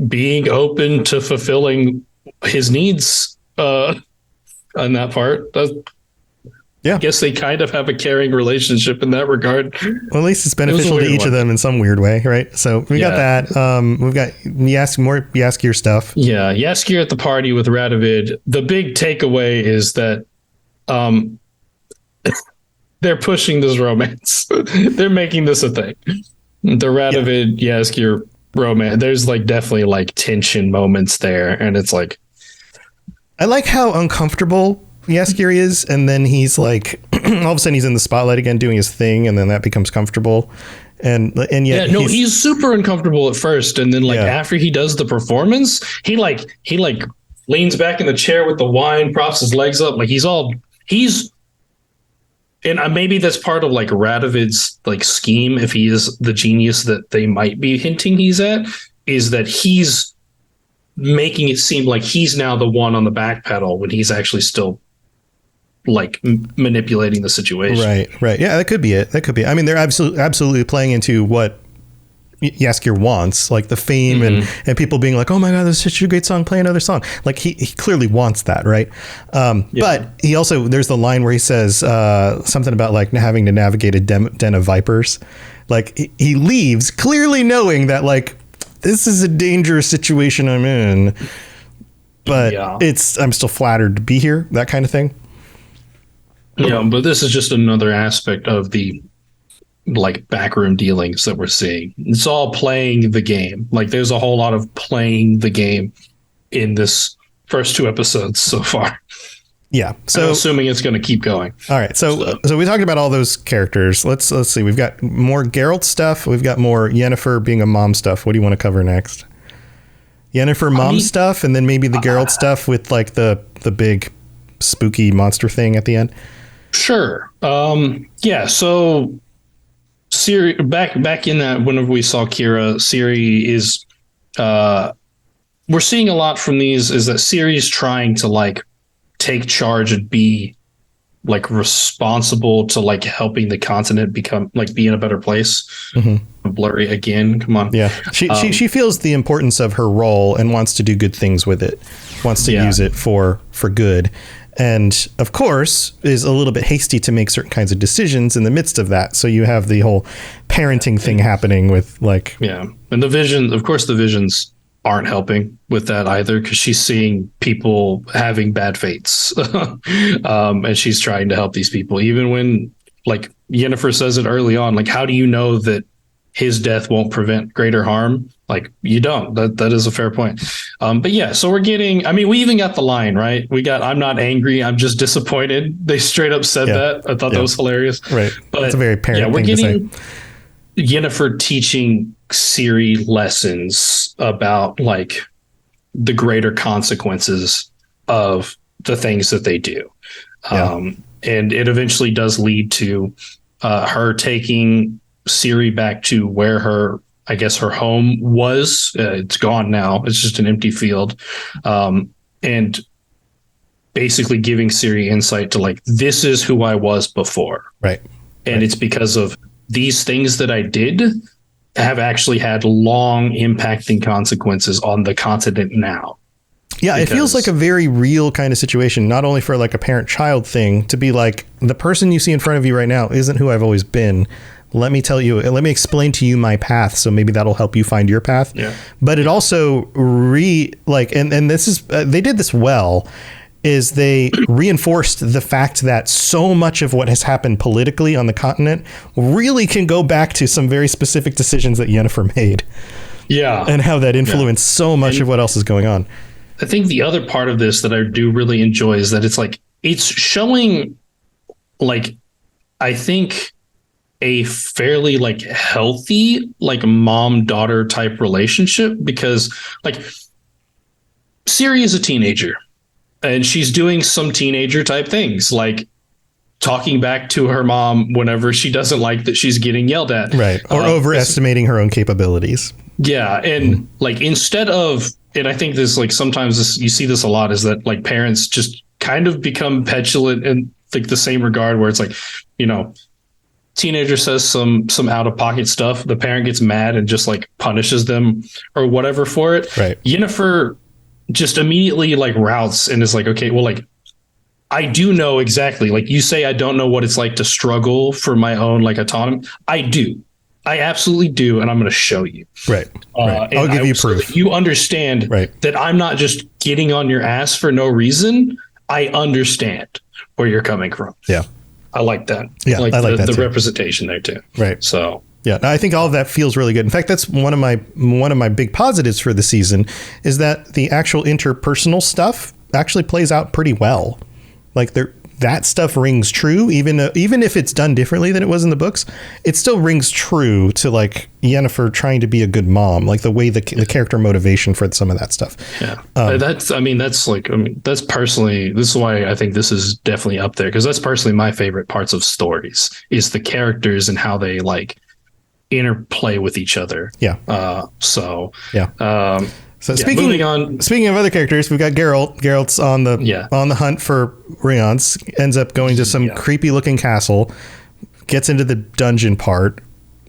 being open to fulfilling his needs on that part. I guess they kind of have a caring relationship in that regard. Well, at least it's beneficial to each of them in some weird way, right? So we got that. We've got Jaskier stuff. Yeah, Jaskier at the party with Radovid. The big takeaway is that they're pushing this romance. They're making this a thing. The Radovid Jaskier romance. There's like definitely like tension moments there, and it's like, I like how uncomfortable Jaskier is, and then he's like all of a sudden he's in the spotlight again doing his thing, and then that becomes comfortable, and yet he's super uncomfortable at first, and then after he does the performance, he leans back in the chair with the wine, props his legs up, like and maybe that's part of like Radovid's like scheme, if he is the genius that they might be hinting he's at, is that he's making it seem like he's now the one on the back pedal when he's actually still like manipulating the situation. Right. Yeah, that could be it. I mean, they're absolutely playing into what Jaskier wants, like the fame and people being like, oh my God, this is such a great song, play another song. Like he clearly wants that, right? But he also, there's the line where he says something about like having to navigate a den of vipers. Like he leaves clearly knowing that like, this is a dangerous situation I'm in, but I'm still flattered to be here, that kind of thing. Yeah, but this is just another aspect of the like backroom dealings that we're seeing. It's all playing the game. Like there's a whole lot of playing the game in this first 2 episodes so far. Yeah. So I'm assuming it's going to keep going. All right. So we talked about all those characters. Let's see. We've got more Geralt stuff. We've got more Yennefer being a mom stuff. What do you want to cover next? Yennefer mom stuff, and then maybe the Geralt stuff with like the big spooky monster thing at the end. Sure. Yeah. So Ciri, back in that, whenever we saw Kira, Ciri is, we're seeing a lot from these is that Ciri is trying to like take charge and be like responsible to like helping the continent become like be in a better place. Blurry again. Come on. Yeah. She feels the importance of her role and wants to do good things with it, wants to use it for good. And of course is a little bit hasty to make certain kinds of decisions in the midst of that. So you have the whole parenting thing happening with like, and the visions aren't helping with that either, because she's seeing people having bad fates. And she's trying to help these people, even when like Yennefer says it early on, like, how do you know that his death won't prevent greater harm? Like you don't. That is a fair point. But yeah, so we're getting, I mean, we even got the line, right? We got, I'm not angry, I'm just disappointed. They straight up said that. I thought that was hilarious. Right. But it's a very parent thing to say. Yennefer teaching Ciri lessons about like the greater consequences of the things that they do. And it eventually does lead to her taking Ciri back to where her home was. It's gone now. It's just an empty field. And basically giving Ciri insight to like, this is who I was before. Right. And it's because of these things that I did have actually had long impacting consequences on the continent now. Yeah, it feels like a very real kind of situation, not only for like a parent-child thing, to be like, the person you see in front of you right now isn't who I've always been. Let me explain to you my path, so maybe that'll help you find your path. Yeah. But it also and this is they did this well, is they reinforced the fact that so much of what has happened politically on the continent really can go back to some very specific decisions that Yennefer made. Yeah. And how that influenced so much of what else is going on. I think the other part of this that I do really enjoy is that it's like, it's showing like, I think a fairly like healthy, like mom-daughter type relationship, because like Ciri is a teenager and she's doing some teenager type things, like talking back to her mom whenever she doesn't like that she's getting yelled at. Right. Or overestimating her own capabilities. Yeah. And like, instead of, and I think this, like, sometimes this, you see this a lot, is that like parents just kind of become petulant in like the same regard, where it's like, you know, teenager says some out of pocket stuff, the parent gets mad and just like punishes them or whatever for it. Right. Yennefer just immediately like routes and is like, okay, well, like, I do know exactly, like you say, I don't know what it's like to struggle for my own like autonomy. I do. I absolutely do. And I'm going to show you. Right. I'll give you proof. So you understand that I'm not just getting on your ass for no reason. I understand where you're coming from. Yeah. I like that. Yeah. Like I like the that too. representation there too. Right. So yeah, I think all of that feels really good. In fact, that's one of my big positives for the season, is that the actual interpersonal stuff actually plays out pretty well. Like that stuff rings true, even if it's done differently than it was in the books. It still rings true to like Yennefer trying to be a good mom, like the way the character motivation for some of that stuff. Yeah, that's personally, this is why I think this is definitely up there, because that's personally my favorite parts of stories, is the characters and how they like interplay with each other. Yeah. So So Yeah, moving on. speaking of other characters, we've got Geralt. Geralt's on the hunt for Riance, ends up going to some creepy looking castle, gets into the dungeon part,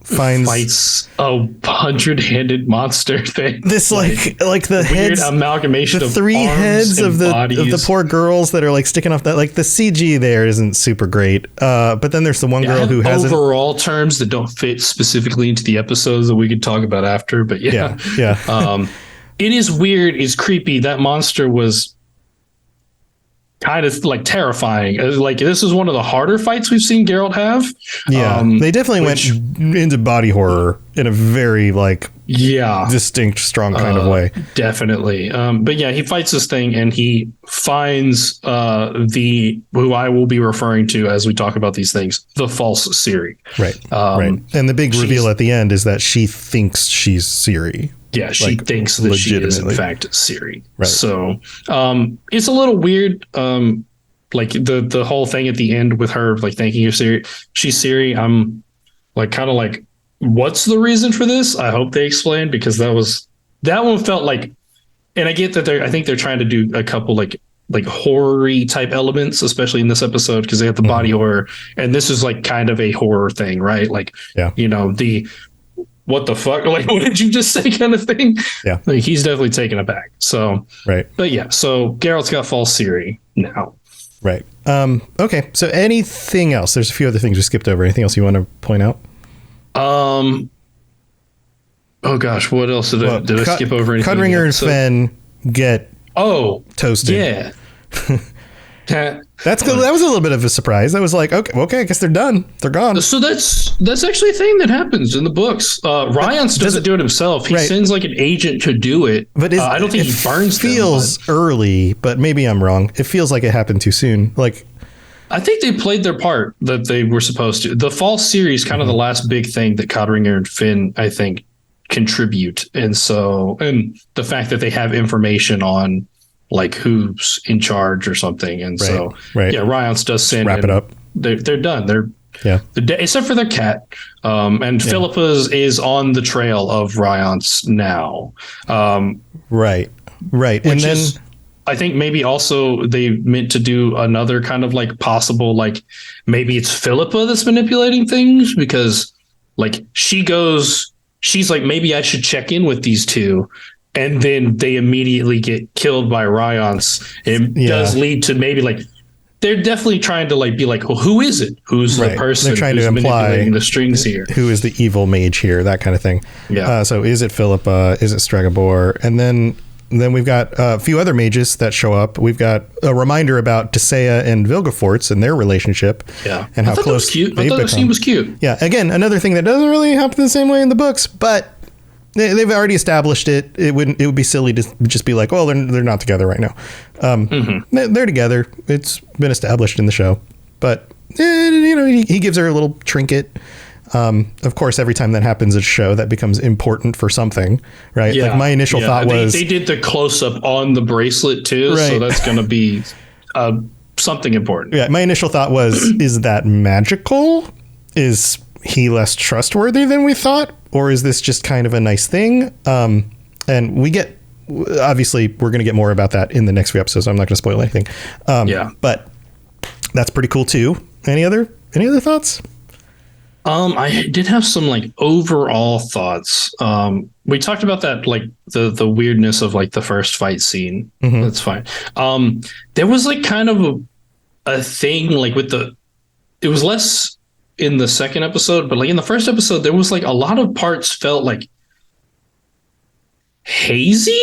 fights a 100-handed monster thing. This like the weird heads, amalgamation the of three arms heads and of the bodies. poor girls that are like sticking off that, like the CG there isn't super great. But then there's the one girl who has overall terms that don't fit specifically into the episodes that we could talk about after. But yeah. It is weird. It's creepy. That monster was kind of like terrifying. Like this is one of the harder fights we've seen Geralt have. Yeah, they definitely went into body horror in a very like distinct, strong kind of way. Definitely. But yeah, he fights this thing and he finds who I will be referring to as we talk about these things, the false Ciri. Right. Right. And the big reveal at the end is that she thinks she's Ciri. Yeah, she thinks that she is in fact Ciri. Right. So it's a little weird. Like the whole thing at the end with her like thinking you're Ciri, she's Ciri. I'm like kind of like, what's the reason for this? I hope they explain, because that one felt like, and I get that I think they're trying to do a couple like horror-y type elements, especially in this episode, because they have the body horror, and this is like kind of a horror thing, right? Like, you know, the what the fuck? Like, what did you just say kind of thing? Yeah. Like, he's definitely taken aback. So, right. But yeah, so Geralt's got false Ciri now. Right. Okay. So anything else? There's a few other things we skipped over. Anything else you want to point out? Oh gosh, what else did I skip over? Codringer and Fenn get toasted. Yeah. That's good. That was a little bit of a surprise. I was like, okay, I guess they're done. They're gone. So that's actually a thing that happens in the books. Riance doesn't do it himself. He sends like an agent to do it. But I don't think he burns them. It feels early, but maybe I'm wrong. It feels like it happened too soon. Like, I think they played their part that they were supposed to. The fall series, kind of the last big thing that Codringer and Finn, I think, contribute. And the fact that they have information on like who's in charge or something. And Riance does send wrap it up. They're done. They're except for their cat. And Philippa is on the trail of Riance now. Right. And then I think maybe also they meant to do another kind of like possible, like maybe it's Philippa that's manipulating things, because like she's like, maybe I should check in with these two. And then they immediately get killed by Riance. It does lead to maybe like, they're definitely trying to like be like, well, who is it? Who's the person they're trying who's to imply manipulating the strings here? Who is the evil mage here? That kind of thing. Yeah. So is it Philippa? Is it Stregobor? And then we've got a few other mages that show up. We've got a reminder about Tissaia and Vilgefortz and their relationship. Yeah. And how close they've become. I thought the scene was cute. Yeah. Again, another thing that doesn't really happen the same way in the books, but they've already established it. It would be silly to just be like, well, they're not together right now. They're together. It's been established in the show, but he gives her a little trinket. Of course, every time that happens at a show, that becomes important for something, right? Yeah. Like my initial thought was they did the close up on the bracelet too, so that's going to be something important. Yeah, my initial thought was, is that magical? Is he less trustworthy than we thought? Or is this just kind of a nice thing? And we get, obviously, we're going to get more about that in the next few episodes. I'm not going to spoil anything. But that's pretty cool too. Any other thoughts? I did have some like overall thoughts. We talked about that, like the weirdness of like the first fight scene. Mm-hmm. That's fine. There was like kind of a thing like it was less in the second episode, but like in the first episode, there was like a lot of parts felt like hazy.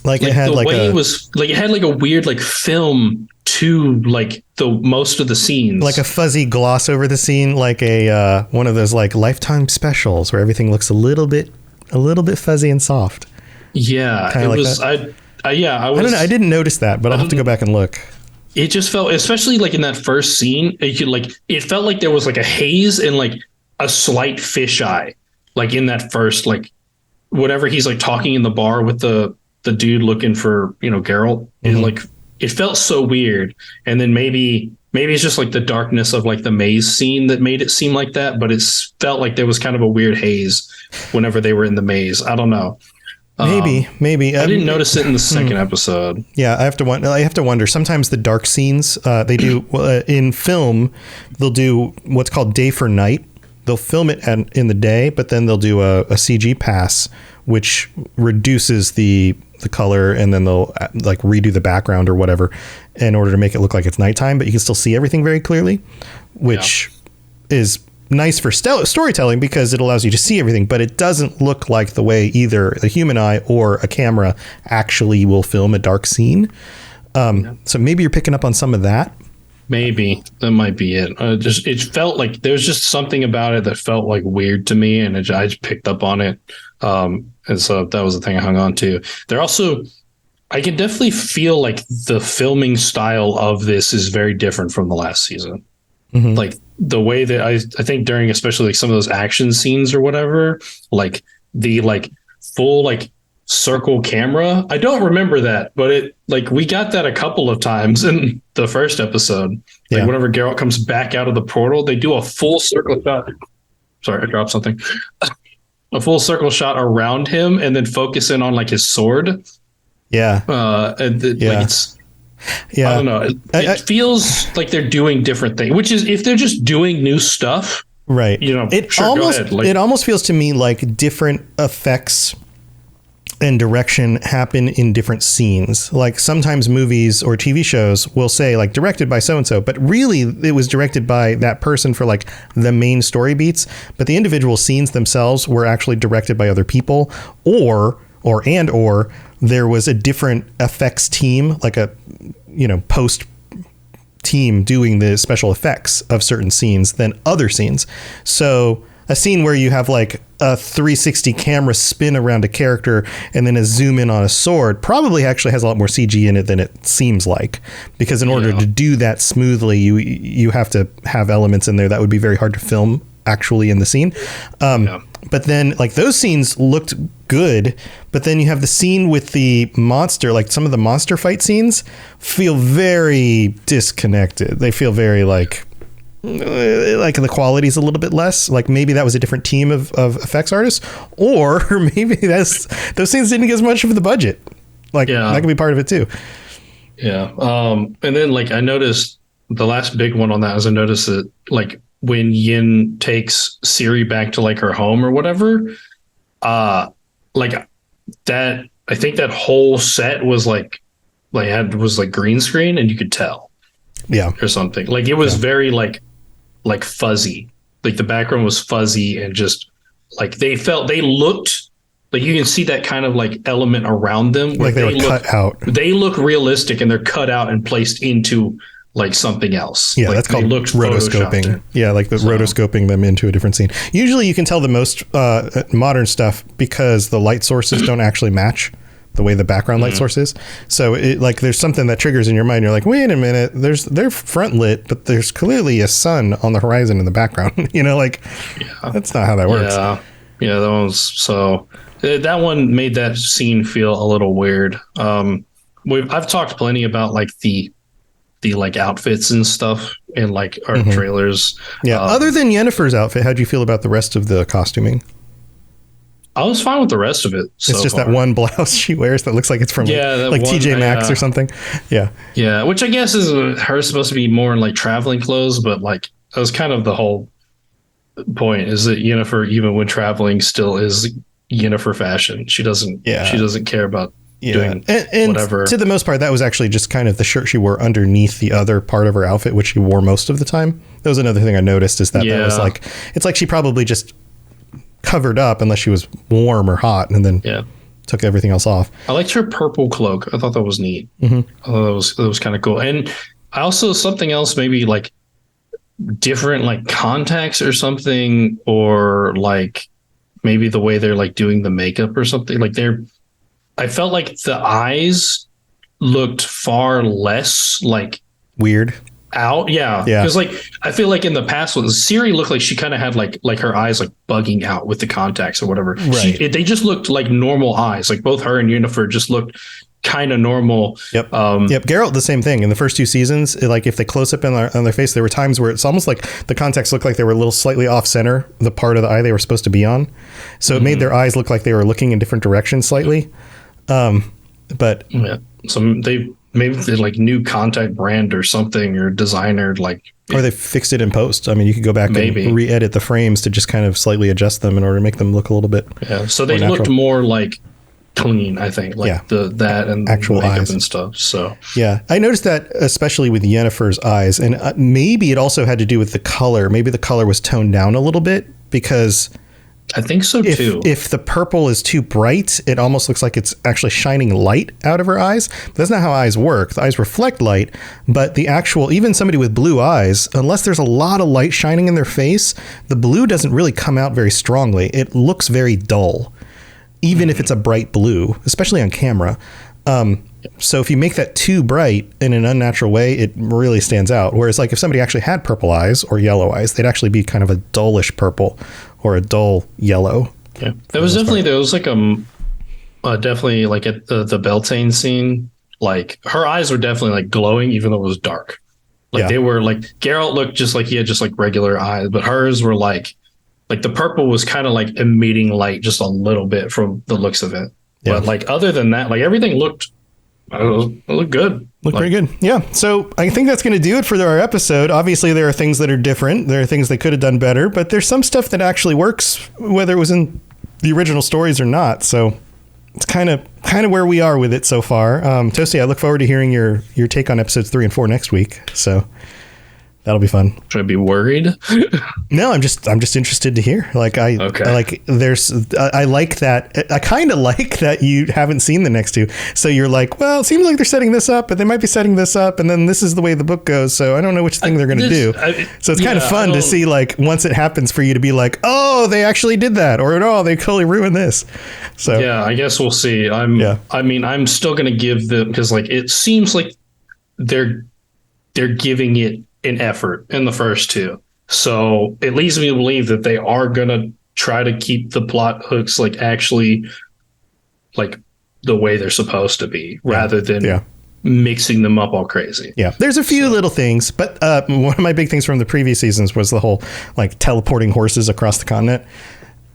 Like it had like it had like a weird like film to like the most of the scenes, like a fuzzy gloss over the scene, like a one of those like Lifetime specials where everything looks a little bit fuzzy and soft. Yeah, kind of like was. That. I don't know. I didn't notice that, but I'll have to go back and look. It just felt, especially like in that first scene, it felt like there was like a haze and like a slight fisheye, like in that first, like whatever he's like talking in the bar with the dude looking for, Geralt. Mm-hmm. Like it felt so weird. And then maybe it's just like the darkness of like the maze scene that made it seem like that, but it felt like there was kind of a weird haze whenever they were in the maze. I don't know. Maybe. I didn't notice it in the second episode. Yeah, I have to wonder. Sometimes the dark scenes they do in film, they'll do what's called day for night. They'll film it in the day, but then they'll do a CG pass, which reduces the color, and then they'll like redo the background or whatever in order to make it look like it's nighttime, but you can still see everything very clearly, which is nice for storytelling because it allows you to see everything, but it doesn't look like the way either the human eye or a camera actually will film a dark scene. So maybe you're picking up on some of that. Maybe that might be it. It felt like there was just something about it that felt like weird to me, and I just picked up on it. And so that was the thing I hung on to. They're also, I can definitely feel like the filming style of this is very different from the last season. Mm-hmm. Like the way that I think during especially like some of those action scenes or whatever, like the like full like circle camera. I don't remember that, but it like we got that a couple of times in the first episode. Like whenever Geralt comes back out of the portal, they do a full circle shot. Sorry, I dropped something. A full circle shot around him and then focus in on like his sword. Yeah. Like it's, I don't know. It feels like they're doing different things, which is if they're just doing new stuff, right? You know, it almost feels to me like different effects and direction happen in different scenes. Like sometimes movies or TV shows will say like directed by so-and-so, but really it was directed by that person for like the main story beats, but the individual scenes themselves were actually directed by other people, or there was a different effects team, like a, you know, post team doing the special effects of certain scenes than other scenes. So a scene where you have like a 360 camera spin around a character and then a zoom in on a sword probably actually has a lot more CG in it than it seems like, because in order to do that smoothly, you have to have elements in there that would be very hard to film actually in the scene. But then like those scenes looked good, but then you have the scene with the monster, like some of the monster fight scenes feel very disconnected. They feel very like the quality is a little bit less. Like maybe that was a different team of effects artists, or maybe those scenes didn't get as much of the budget. Like that could be part of it too. Yeah. And then like I noticed the last big one on that is I noticed that like when Yin takes Ciri back to like her home or whatever, like that, I think that whole set was like green screen, and you could tell, or something. Like it was very like fuzzy. Like the background was fuzzy, and just like they looked like you can see that kind of like element around them, where like they were cut out. They look realistic, and they're cut out and placed into like something else. Yeah, like that's called rotoscoping. Yeah, like rotoscoping them into a different scene. Usually you can tell the most modern stuff because the light sources don't actually match the way the background light source is. So it like there's something that triggers in your mind. You're like, wait a minute, they're front lit, but there's clearly a sun on the horizon in the background. You know, like that's not how that works. Yeah, that was so. That one made that scene feel a little weird. I've talked plenty about like the like outfits and stuff in like our trailers. Yeah. Other than Yennefer's outfit, how'd you feel about the rest of the costuming? I was fine with the rest of it. It's just that one blouse she wears that looks like it's from like TJ Maxx or something. Yeah. Yeah. Which I guess is her supposed to be more in like traveling clothes, but like that was kind of the whole point, is that Yennefer, even when traveling, still is Yennefer fashion. She doesn't care about doing and whatever. To the most part, that was actually just kind of the shirt she wore underneath the other part of her outfit, which she wore most of the time. That was another thing I noticed, is that was like, it's like she probably just covered up unless she was warm or hot, and then took everything else off. I liked her purple cloak. I thought that was neat. I thought that was kind of cool. And I also, something else, maybe like different like contacts or something, or like maybe the way they're like doing the makeup or something. Like I felt like the eyes looked far less like weird out. Yeah. Because like I feel like in the past when Ciri looked like she kind of had like her eyes like bugging out with the contacts or whatever. Right. They just looked like normal eyes. Like both her and Yennefer just looked kind of normal. Yep. Geralt, the same thing. In the first two seasons, like if they close up on their face, there were times where it's almost like the context looked like they were a little slightly off center, the part of the eye they were supposed to be on. So it made their eyes look like they were looking in different directions slightly. But yeah, so maybe they like new contact brand or something or designer or they fixed it in post. I mean, you could go back and re-edit the frames to just kind of slightly adjust them in order to make them look a little bit. Yeah, so they looked more like clean, I think, like that and actual eyes and stuff. So yeah, I noticed that especially with Yennefer's eyes, and maybe it also had to do with the color. Maybe the color was toned down a little bit because I think so too. If the purple is too bright, it almost looks like it's actually shining light out of her eyes. But that's not how eyes work. The eyes reflect light, but the actual, even somebody with blue eyes, unless there's a lot of light shining in their face, the blue doesn't really come out very strongly. It looks very dull, even if it's a bright blue, especially on camera. So if you make that too bright in an unnatural way, it really stands out. Whereas like if somebody actually had purple eyes or yellow eyes, they'd actually be kind of a dullish purple or a dull yellow. Yeah, there was like definitely like at the Beltane scene, like her eyes were definitely like glowing, even though it was dark. Like they were like, Geralt looked just like he had just like regular eyes, but hers were like the purple was kind of like emitting light just a little bit from the looks of it. Yeah. But like other than that, like everything looked, it looked good. Looked pretty good. Yeah. So I think that's going to do it for our episode. Obviously, there are things that are different. There are things they could have done better, but there's some stuff that actually works, whether it was in the original stories or not. So it's kind of where we are with it so far. Toasty, I look forward to hearing your take on episodes 3 and 4 next week. So that'll be fun. Should I be worried? No, I'm just interested to hear. Like I like that. I kind of like that you haven't seen the next two. So you're like, well, it seems like they're setting this up, but they might be setting this up, and then this is the way the book goes. So I don't know which thing they're going to do. So it's kind of fun to see, like, once it happens for you to be like, oh, they actually did that, or no, they totally ruined this. So yeah, I guess we'll see. I mean, I'm still going to give them, because like it seems like they're giving it an effort in the first two. So it leads me to believe that they are going to try to keep the plot hooks like actually like the way they're supposed to be, rather than mixing them up all crazy. Yeah. There's a few little things, but one of my big things from the previous seasons was the whole like teleporting horses across the continent.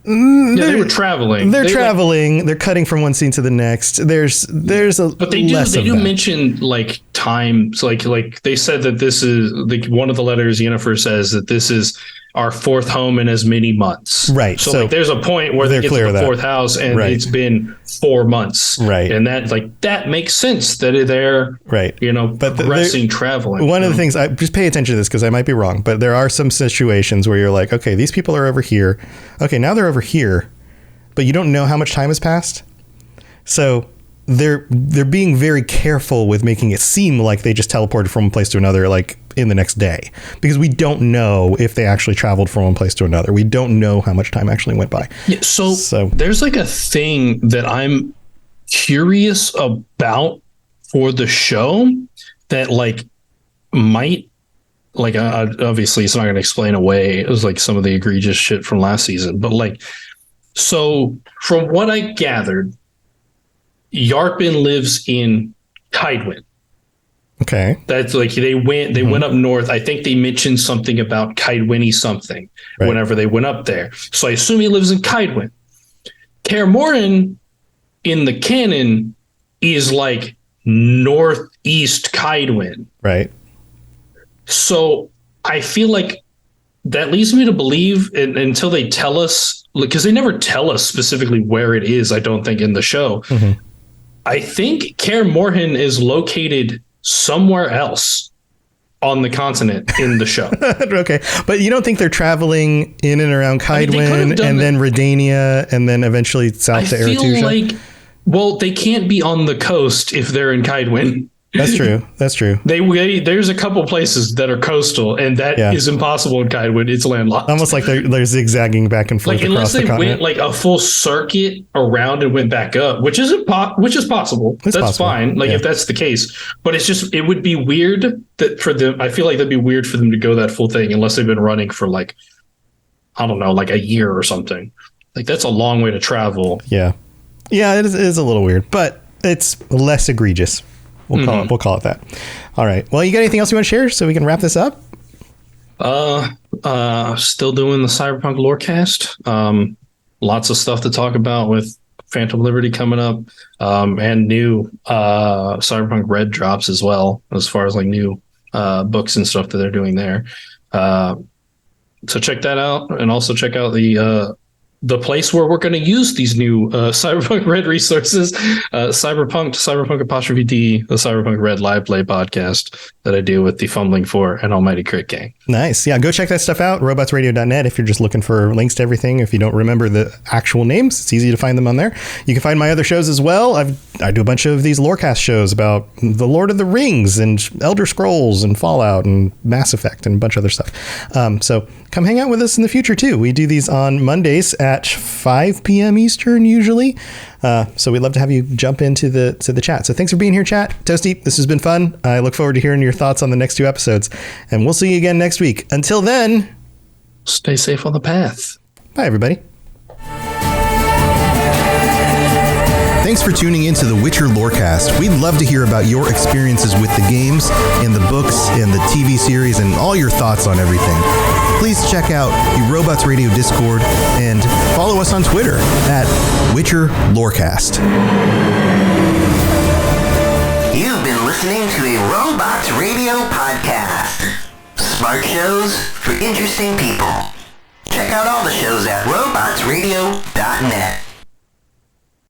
They were traveling. They're traveling. They're cutting from one scene to the next. There's a but they do mention like time. So like they said that this is like one of the letters Yennefer says that this is our fourth home in as many months. Right. So like there's a point where they get to the fourth house and it's been 4 months. Right. And that makes sense that they're progressing, traveling. One of the things, I just pay attention to this because I might be wrong, but there are some situations where you're like, okay, these people are over here. Okay, now they're over here, but you don't know how much time has passed. So they're being very careful with making it seem like they just teleported from one place to another, like in the next day, because we don't know if they actually traveled from one place to another. We don't know how much time actually went by. Yeah, so there's like a thing that I'm curious about for the show that like might like obviously it's not going to explain away it was like some of the egregious shit from last season, but like, so from what I gathered, Yarpen lives in Kaidwen. Okay. That's like they went up north. I think they mentioned something about Kaidweni something whenever they went up there. So I assume he lives in Kaidwen. Kaer Morhen in the canon is like northeast Kaidwen. Right. So I feel like that leads me to believe, until they tell us, because they never tell us specifically where it is, I don't think, in the show. Mm-hmm. I think Kaer Morhen is located somewhere else on the continent in the show. Okay. But you don't think they're traveling in and around Kaidwen and then Redania and then eventually south to Eretuja? I feel like, well, they can't be on the coast if they're in Kaidwen. That's true. That's true. There's a couple places that are coastal, and that is impossible in Kaidwen. It's landlocked. Almost like they're zigzagging back and forth across the continent. Unless they went like a full circuit around and went back up, which is possible. That's fine. Like if that's the case, but it would be weird that for them. I feel like that'd be weird for them to go that full thing unless they've been running for like, I don't know, like a year or something. Like that's a long way to travel. Yeah. Yeah, it is a little weird, but it's less egregious. We'll call it that. All right. Well, you got anything else you want to share so we can wrap this up? Still doing the Cyberpunk Lorecast. Lots of stuff to talk about with Phantom Liberty coming up, and new Cyberpunk Red drops as well, as far as like new books and stuff that they're doing there. So check that out, and also check out the place where we're going to use these new Cyberpunk Red resources, Cyberpunk_D, the Cyberpunk Red live play podcast that I do with the Fumbling 4 and Almighty Crit Gang. Nice. Yeah, go check that stuff out, robotsradio.net, if you're just looking for links to everything. If you don't remember the actual names, it's easy to find them on there. You can find my other shows as well. I do a bunch of these Lorecast shows about the Lord of the Rings and Elder Scrolls and Fallout and Mass Effect and a bunch of other stuff. So come hang out with us in the future, too. We do these on Mondays at 5 p.m. Eastern, usually. So we'd love to have you jump into the chat. So thanks for being here, chat. Toasty, this has been fun. I look forward to hearing your thoughts on the next 2 episodes. And we'll see you again next week. Until then, stay safe on the path. Bye, everybody. Thanks for tuning into the Witcher Lorecast. We'd love to hear about your experiences with the games and the books and the TV series and all your thoughts on everything. Please check out the Robots Radio Discord and follow us on Twitter at Witcher Lorecast. You've been listening to a Robots Radio podcast. Smart shows for interesting people. Check out all the shows at robotsradio.net.